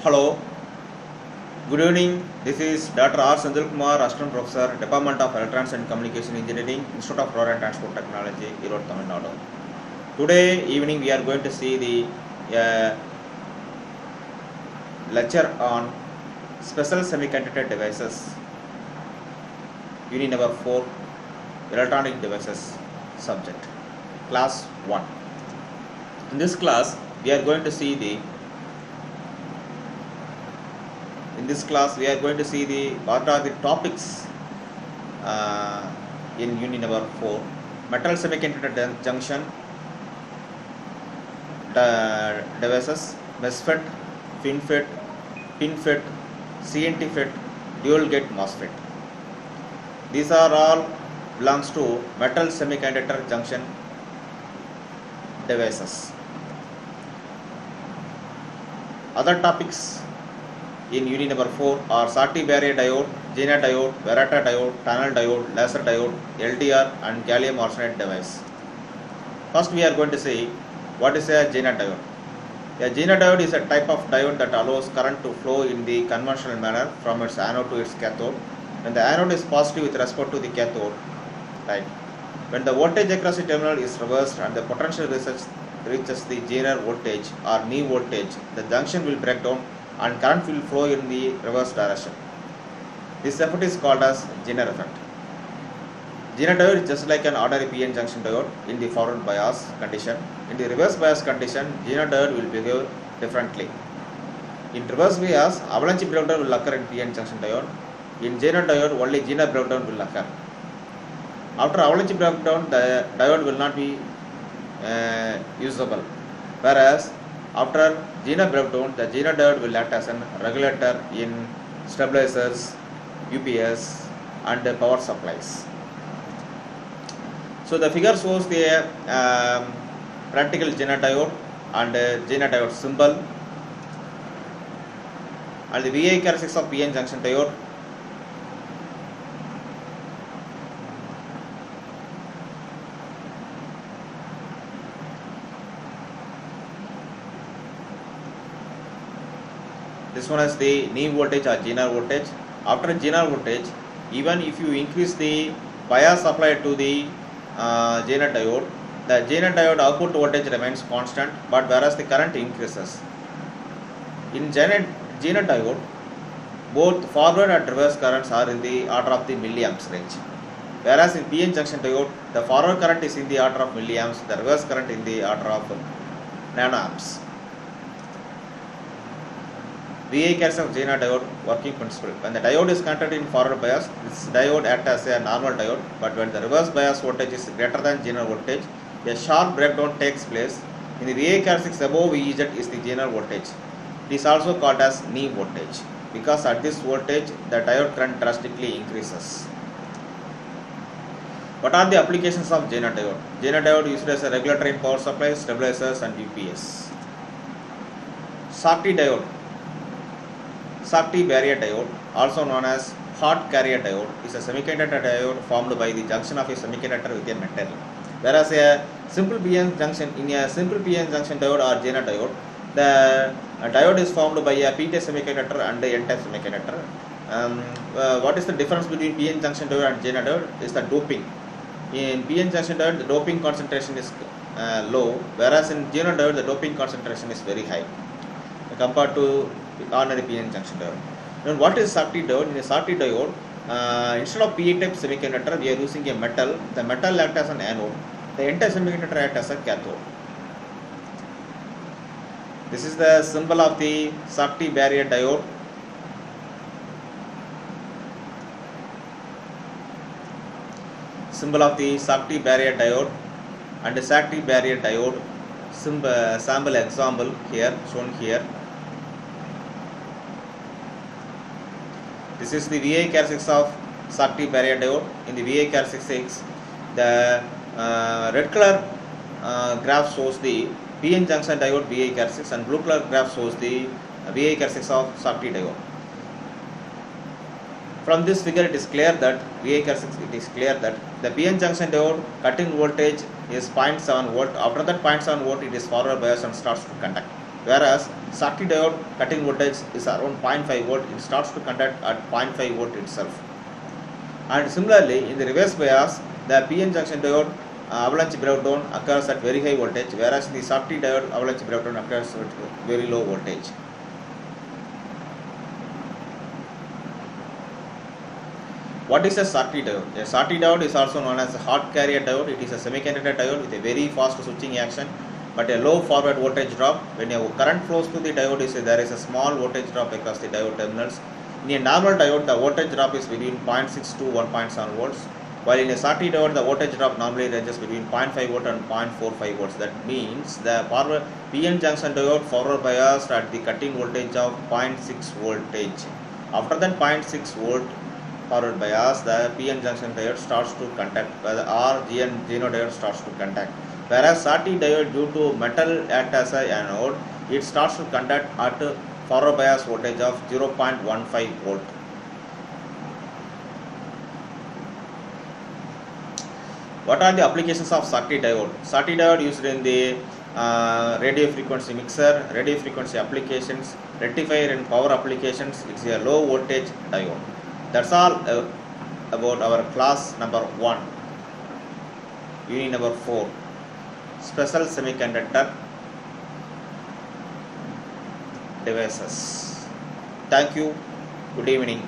Hello, good evening. This is Dr. R. Senthil Kumar, Assistant Professor, Department of Electronics and Communication Engineering, Institute of Road and Transport Technology, Erode, Tamil Nadu. Today evening we are going to see the lecture on special semiconductor devices, unit number 4, electronic devices subject, class 1. In this class we are going to see what are the topics in unit number 4. Metal semiconductor junction devices, MESFET, FinFET, PINFET, CNT FET, dual gate MOSFET. These are all belongs to metal semiconductor junction devices. Other topics in unit number 4 are Schottky barrier diode, Zener diode, Varata diode, tunnel diode, laser diode, LDR and gallium arsenide device. First we are going to see what is a Zener diode. A Zener diode is a type of diode that allows current to flow in the conventional manner from its anode to its cathode. When the anode is positive with respect to the cathode, right? When the voltage across the terminal is reversed and the potential reaches the Zener voltage or knee voltage, the junction will break down and current will flow in the reverse direction. This effect is called as Zener effect. Zener diode is just like an ordinary PN junction diode in the forward bias condition. In the reverse bias condition, Zener diode will behave differently. In reverse bias, avalanche breakdown will occur in PN junction diode. In Zener diode, only Zener breakdown will occur. After avalanche breakdown, the diode will not be usable. Whereas after Zener breakdown, the Zener diode will act as a regulator in stabilizers, UPS and power supplies. So the figure shows the practical Zener diode and Zener diode symbol and the VI characteristics of PN junction diode. This one is the knee voltage or Zener voltage. After Zener voltage, even if you increase the bias applied to the Zener diode, the Zener diode output voltage remains constant, but whereas the current increases. In Zener diode, both forward and reverse currents are in the order of the milliamps range. Whereas in PN junction diode, the forward current is in the order of milliamps, the reverse current in the order of nanoamps. VI characteristics of Zener diode working principle. When the diode is connected in forward bias, this diode acts as a normal diode, but when the reverse bias voltage is greater than Zener voltage, a sharp breakdown takes place. In the VI characteristics above VZ is the Zener voltage. It is also called as knee voltage because at this voltage the diode current drastically increases. What are the applications of Zener diode? Zener diode used as a regulator in power supplies, stabilizers and UPS. Schottky diode. Schottky barrier diode, also known as hot carrier diode, is a semiconductor diode formed by the junction of a semiconductor with a metal. Whereas a simple PN junction diode or Zener diode, the diode is formed by a P-type semiconductor and a N-type semiconductor. What is the difference between PN junction diode and Zener diode? Is the doping. In PN junction diode, the doping concentration is low, whereas in Zener diode, the doping concentration is very high compared to ordinary PN junction diode. Now, what is Schottky diode? In a Schottky diode, instead of P-type semiconductor, we are using a metal. The metal acts as an anode. The N-type semiconductor acts as a cathode. This is the symbol of the Schottky barrier diode. Symbol of the Schottky barrier diode and the Schottky barrier diode sample example here shown here. This is the VI characteristics of Schottky barrier diode. In the VI characteristics, the red color graph shows the PN junction diode VI characteristics and blue color graph shows the VI characteristics of Schottky diode. From this figure, it is clear that the PN junction diode cutting voltage is 0.7 volt. After that 0.7 volt, it is forward bias and starts to conduct. whereas Schottky diode cutting voltage is around 0.5 volt. It starts to conduct at 0.5 volt itself. And similarly, in the reverse bias, the PN junction diode avalanche breakdown occurs at very high voltage, whereas the Schottky diode avalanche breakdown occurs at very low voltage. What is a Schottky diode? A Schottky diode is also known as a hot carrier diode. It is a semiconductor diode with a very fast switching action but a low forward voltage drop. When a current flows through the diode, there is a small voltage drop across the diode terminals. In a normal diode, the voltage drop is between 0.6 to 1.7 volts, while in a Schottky diode, the voltage drop normally ranges between 0.5 volt and 0.45 volts. That means the forward PN junction diode forward biased at the cutting voltage of 0.6 voltage. After that 0.6 volt forward bias, the PN junction diode starts to contact, or GNO diode starts to contact. Whereas Schottky diode, due to metal act as a anode, it starts to conduct at forward bias voltage of 0.15 volt. What are the applications of Schottky diode? Schottky diode used in the radio frequency mixer, radio frequency applications, rectifier and power applications. It's a low voltage diode. That's all about our class number 1, unit number 4, special semiconductor devices. Thank you. Good evening.